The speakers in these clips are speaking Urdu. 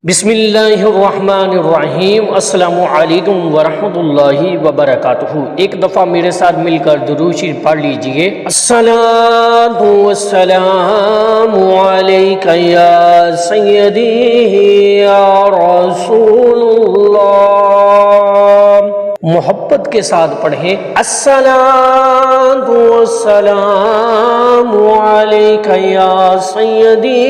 بسم اللہ الرحمن الرحیم۔ السلام علیکم ورحمۃ اللہ وبرکاتہ۔ ایک دفعہ میرے ساتھ مل کر درود شریف پڑھ لیجئے۔ الصلاۃ والسلام علیک یا سیدی یا رسول اللہ۔ محبت کے ساتھ پڑھیں، الصلاۃ والسلام علیک یا سیدی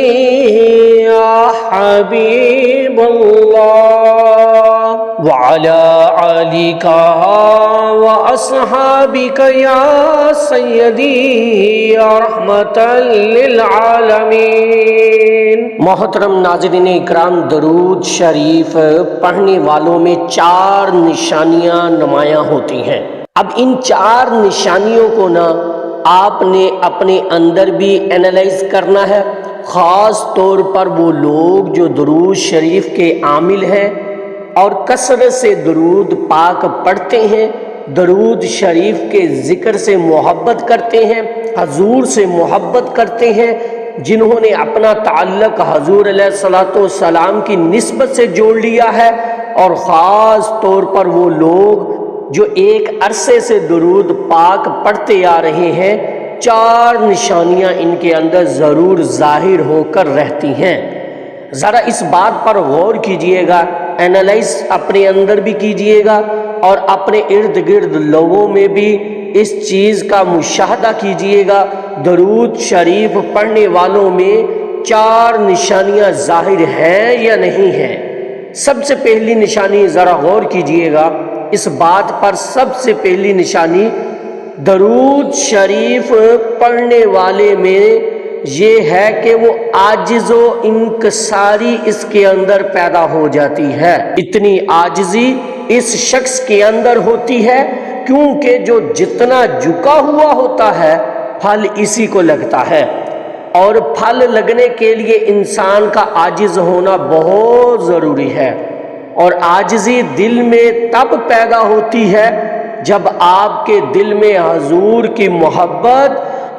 یا حبیب اللہ وعلی آلک واصحابک یا سیدی یا رحمت للعالمین۔ محترم ناظرین اکرام، درود شریف پڑھنے والوں میں 4 نشانیاں نمایاں ہوتی ہیں۔ اب ان 4 نشانیوں کو آپ نے اپنے اندر بھی اینالائز کرنا ہے، خاص طور پر وہ لوگ جو درود شریف کے عامل ہیں اور کثرت سے درود پاک پڑھتے ہیں، درود شریف کے ذکر سے محبت کرتے ہیں، حضور سے محبت کرتے ہیں، جنہوں نے اپنا تعلق حضور علیہ الصلوۃ والسلام کی نسبت سے جوڑ لیا ہے، اور خاص طور پر وہ لوگ جو ایک عرصے سے درود پاک پڑھتے آ رہے ہیں، 4 نشانیاں ان کے اندر ضرور ظاہر ہو کر رہتی ہیں۔ ذرا اس بات پر غور کیجئے گا، اینالائز اپنے اندر بھی کیجئے گا اور اپنے ارد گرد لوگوں میں بھی اس چیز کا مشاہدہ کیجئے گا۔ درود شریف پڑھنے والوں میں 4 نشانیاں ظاہر ہیں یا نہیں ہیں۔ سب سے پہلی نشانی ذرا غور کیجئے گا اس بات پر، سب سے پہلی نشانی درود شریف پڑھنے والے میں یہ ہے کہ وہ عاجز و انکساری اس کے اندر پیدا ہو جاتی ہے۔ اتنی عاجزی اس شخص کے اندر ہوتی ہے کیونکہ جو جتنا جھکا ہوا ہوتا ہے پھل اسی کو لگتا ہے، اور پھل لگنے کے لیے انسان کا عاجز ہونا بہت ضروری ہے۔ اور عاجزی دل میں تب پیدا ہوتی ہے جب آپ کے دل میں حضور کی محبت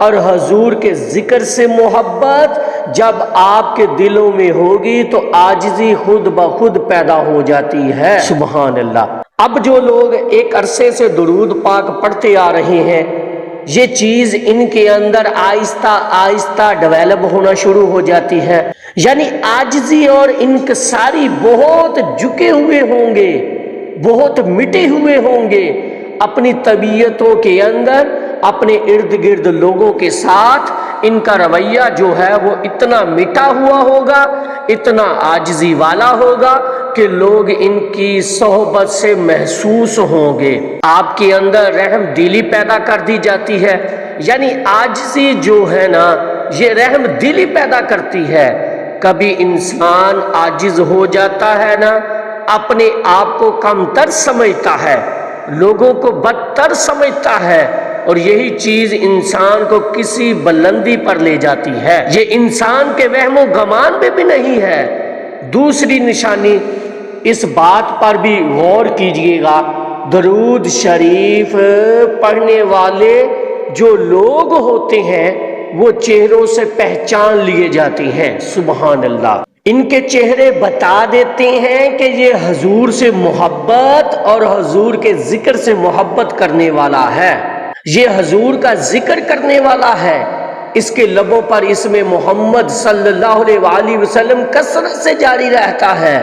اور حضور کے ذکر سے محبت جب آپ کے دلوں میں ہوگی تو عاجزی خود بخود پیدا ہو جاتی ہے۔ سبحان اللہ۔ اب جو لوگ ایک عرصے سے درود پاک پڑھتے آ رہے ہیں، یہ چیز ان کے اندر آہستہ آہستہ ڈیولپ ہونا شروع ہو جاتی ہے، یعنی عاجزی اور انکساری بہت جھکے ہوئے ہوں گے، بہت مٹے ہوئے ہوں گے اپنی طبیعتوں کے اندر، اپنے ارد گرد لوگوں کے ساتھ ان کا رویہ جو ہے وہ اتنا مٹا ہوا ہوگا، اتنا عاجزی والا ہوگا کہ لوگ ان کی صحبت سے محسوس ہوں گے۔ آپ کے اندر رحم دلی پیدا کر دی جاتی ہے، یعنی عاجزی جو ہے یہ رحم دلی پیدا کرتی ہے۔ کبھی انسان عاجز ہو جاتا ہے اپنے آپ کو کم تر سمجھتا ہے، لوگوں کو بدتر سمجھتا ہے، اور یہی چیز انسان کو کسی بلندی پر لے جاتی ہے۔ یہ انسان کے وہم و گمان میں بھی نہیں ہے۔ دوسری نشانی، اس بات پر بھی غور کیجئے گا، درود شریف پڑھنے والے جو لوگ ہوتے ہیں وہ چہروں سے پہچان لیے جاتے ہیں۔ سبحان اللہ۔ ان کے چہرے بتا دیتے ہیں کہ یہ حضور سے محبت اور حضور کے ذکر سے محبت کرنے والا ہے، یہ حضور کا ذکر کرنے والا ہے، اس کے لبوں پر اسم محمد صلی اللہ علیہ وآلہ وسلم کثرت سے جاری رہتا ہے۔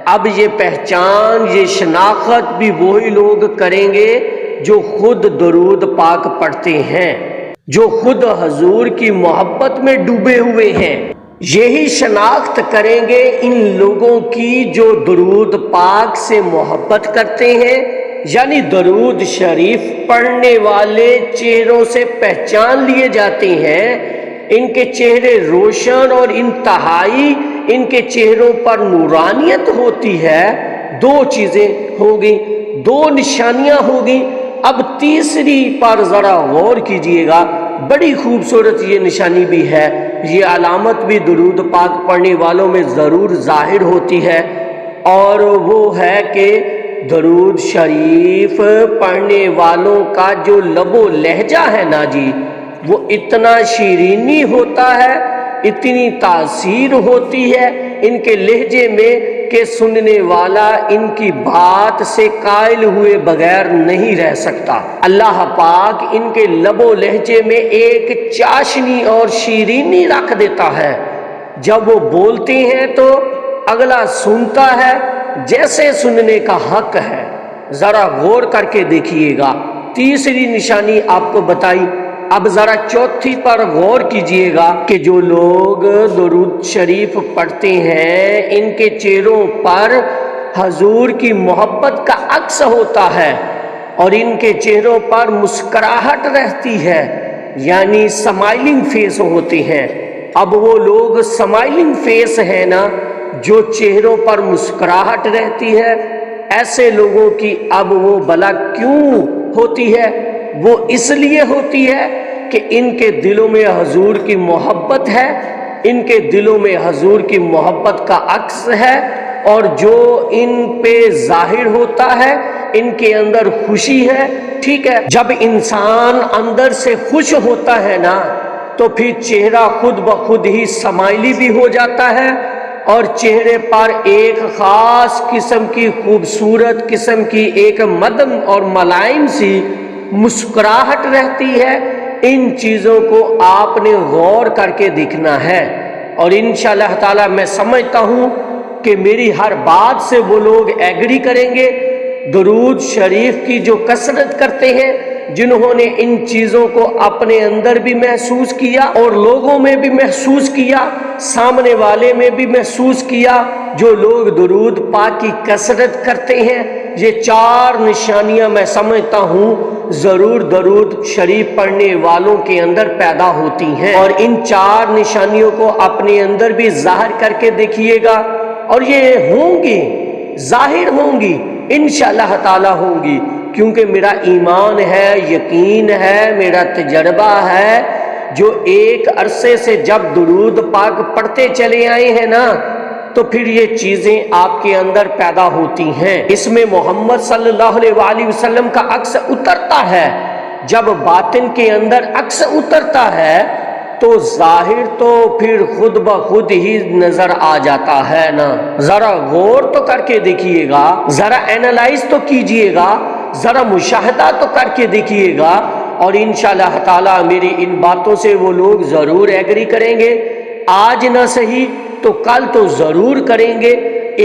اب یہ پہچان، یہ شناخت بھی وہی لوگ کریں گے جو خود درود پاک پڑھتے ہیں، جو خود حضور کی محبت میں ڈوبے ہوئے ہیں۔ یہی شناخت کریں گے ان لوگوں کی جو درود پاک سے محبت کرتے ہیں، یعنی درود شریف پڑھنے والے چہروں سے پہچان لیے جاتے ہیں، ان کے چہرے روشن اور انتہائی ان کے چہروں پر نورانیت ہوتی ہے۔ 2 چیزیں ہوگی، 2 نشانیاں ہوگی۔ اب تیسری پر ذرا غور کیجئے گا، بڑی خوبصورت یہ نشانی بھی ہے، یہ علامت بھی درود پاک پڑھنے والوں میں ضرور ظاہر ہوتی ہے، اور وہ ہے کہ درود شریف پڑھنے والوں کا جو لب و لہجہ ہے وہ اتنا شیرینی ہوتا ہے، اتنی تاثیر ہوتی ہے، ان کے لہجے میں کہ سننے والا ان کی بات سے قائل ہوئے بغیر نہیں رہ سکتا۔ اللہ پاک ان کے لب و لہجے میں ایک چاشنی اور شیرینی رکھ دیتا ہے، جب وہ بولتے ہیں تو اگلا سنتا ہے جیسے سننے کا حق ہے۔ ذرا غور کر کے دیکھیے گا، تیسری نشانی آپ کو بتائی، اب ذرا چوتھی پر غور کیجئے گا کہ جو لوگ درود شریف پڑھتے ہیں ان کے چہروں پر حضور کی محبت کا عکس ہوتا ہے اور ان کے چہروں پر مسکراہٹ رہتی ہے، یعنی سمائلنگ فیس ہوتے ہیں۔ اب وہ لوگ سمائلنگ فیس ہیں نا، جو چہروں پر مسکراہٹ رہتی ہے، ایسے لوگوں کی اب وہ بلا کیوں ہوتی ہے؟ وہ اس لیے ہوتی ہے کہ ان کے دلوں میں حضور کی محبت ہے، ان کے دلوں میں حضور کی محبت کا عکس ہے، اور جو ان پہ ظاہر ہوتا ہے ان کے اندر خوشی ہے۔ ٹھیک ہے، جب انسان اندر سے خوش ہوتا ہے نا تو پھر چہرہ خود بخود ہی سمائلی بھی ہو جاتا ہے، اور چہرے پر ایک خاص قسم کی خوبصورت قسم کی ایک مدم اور ملائم سی مسکراہٹ رہتی ہے۔ ان چیزوں کو آپ نے غور کر کے دیکھنا ہے، اور انشاءاللہ تعالی میں سمجھتا ہوں کہ میری ہر بات سے وہ لوگ ایگری کریں گے درود شریف کی جو کثرت کرتے ہیں، جنہوں نے ان چیزوں کو اپنے اندر بھی محسوس کیا اور لوگوں میں بھی محسوس کیا، سامنے والے میں بھی محسوس کیا۔ جو لوگ درود پاک کی کثرت کرتے ہیں، یہ چار نشانیاں میں سمجھتا ہوں ضرور درود شریف پڑھنے والوں کے اندر پیدا ہوتی ہیں، اور ان چار نشانیوں کو اپنے اندر بھی ظاہر کر کے دیکھیے گا، اور یہ ہوں گی، ظاہر ہوں گی، انشاءاللہ تعالی ہوں گی، کیونکہ میرا ایمان ہے، یقین ہے، میرا تجربہ ہے۔ جو ایک عرصے سے جب درود پاک پڑھتے چلے آئے ہیں نا، تو پھر یہ چیزیں آپ کے اندر پیدا ہوتی ہیں۔ اس میں محمد صلی اللہ علیہ وآلہ وسلم کا عکس اترتا ہے۔ جب باطن کے اندر عکس اترتا ہے تو ظاہر تو پھر خود بخود ہی نظر آ جاتا ہے نا۔ ذرا غور تو کر کے دیکھیے گا، ذرا اینالائز تو کیجئے گا، ذرا مشاہدہ تو کر کے دیکھیے گا، اور انشاءاللہ تعالی میری ان باتوں سے وہ لوگ ضرور ایگری کریں گے۔ آج نہ صحیح تو کل تو ضرور کریں گے۔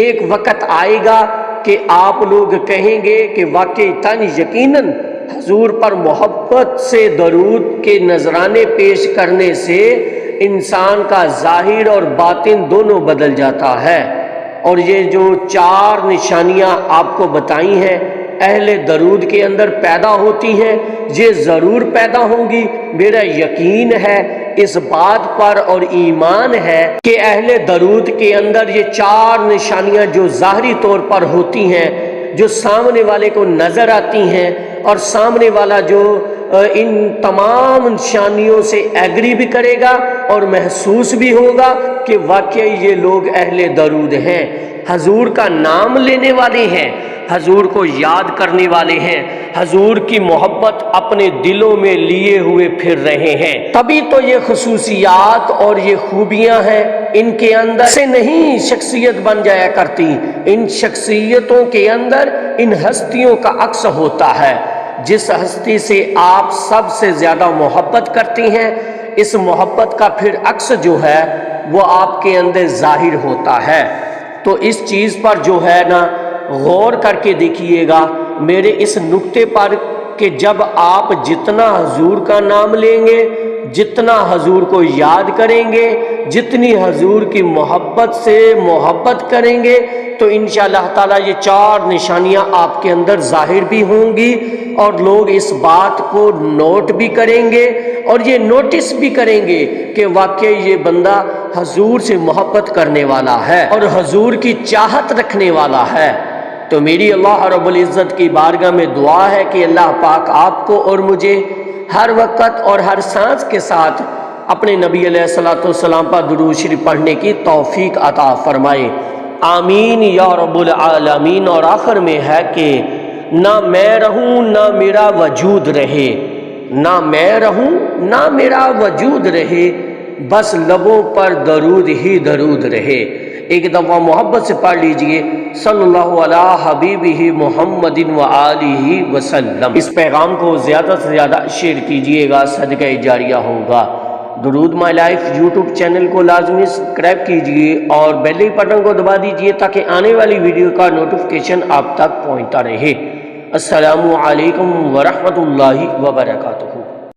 ایک وقت آئے گا کہ آپ لوگ کہیں گے کہ واقعی تن یقیناً حضور پر محبت سے درود کے نذرانے پیش کرنے سے انسان کا ظاہر اور باطن دونوں بدل جاتا ہے۔ اور یہ جو چار نشانیاں آپ کو بتائی ہیں اہل درود کے اندر پیدا ہوتی ہیں، یہ ضرور پیدا ہوں گی۔ میرا یقین ہے اس بات پر اور ایمان ہے کہ اہل درود کے اندر یہ چار نشانیاں جو ظاہری طور پر ہوتی ہیں، جو سامنے والے کو نظر آتی ہیں، اور سامنے والا جو ان تمام نشانیوں سے ایگری بھی کرے گا اور محسوس بھی ہوگا کہ واقعی یہ لوگ اہل درود ہیں، حضور کا نام لینے والے ہیں، حضور کو یاد کرنے والے ہیں، حضور کی محبت اپنے دلوں میں لیے ہوئے پھر رہے ہیں۔ تبھی تو یہ خصوصیات اور یہ خوبیاں ہیں، ان کے اندر سے نہیں شخصیت بن جایا کرتی، ان شخصیتوں کے اندر ان ہستیوں کا عکس ہوتا ہے۔ جس ہستی سے آپ سب سے زیادہ محبت کرتے ہیں، اس محبت کا پھر عکس جو ہے وہ آپ کے اندر ظاہر ہوتا ہے۔ تو اس چیز پر جو ہے نا غور کر کے دیکھیے گا میرے اس نقطے پر کہ جب آپ جتنا حضور کا نام لیں گے، جتنا حضور کو یاد کریں گے، جتنی حضور کی محبت سے محبت کریں گے، تو انشاءاللہ تعالی یہ چار نشانیاں آپ کے اندر ظاہر بھی ہوں گی، اور لوگ اس بات کو نوٹ بھی کریں گے اور یہ نوٹس بھی کریں گے کہ واقعی یہ بندہ حضور سے محبت کرنے والا ہے اور حضور کی چاہت رکھنے والا ہے۔ تو میری اللہ رب العزت کی بارگاہ میں دعا ہے کہ اللہ پاک آپ کو اور مجھے ہر وقت اور ہر سانس کے ساتھ اپنے نبی علیہ الصلوۃ والسلام پر درود شریف پڑھنے کی توفیق عطا فرمائے، آمین یا رب العالمین۔ اور آخر میں ہے کہ نہ میں رہوں نہ میرا وجود رہے، نہ میں رہوں نہ میرا وجود رہے، بس لبوں پر درود ہی درود رہے۔ ایک دفعہ محبت سے پڑھ لیجئے صلی اللہ علی حبیبہ محمد و آلہ وسلم۔ اس پیغام کو زیادہ سے زیادہ شیئر کیجئے گا، صدقہ جاریہ ہوگا۔ درود مائی لائف یوٹیوب چینل کو لازمی سبسکرائب کیجئے اور بیل بٹن کو دبا دیجئے تاکہ آنے والی ویڈیو کا نوٹیفیکیشن آپ تک پہنچتا رہے۔ السلام علیکم ورحمۃ اللہ وبرکاتہ۔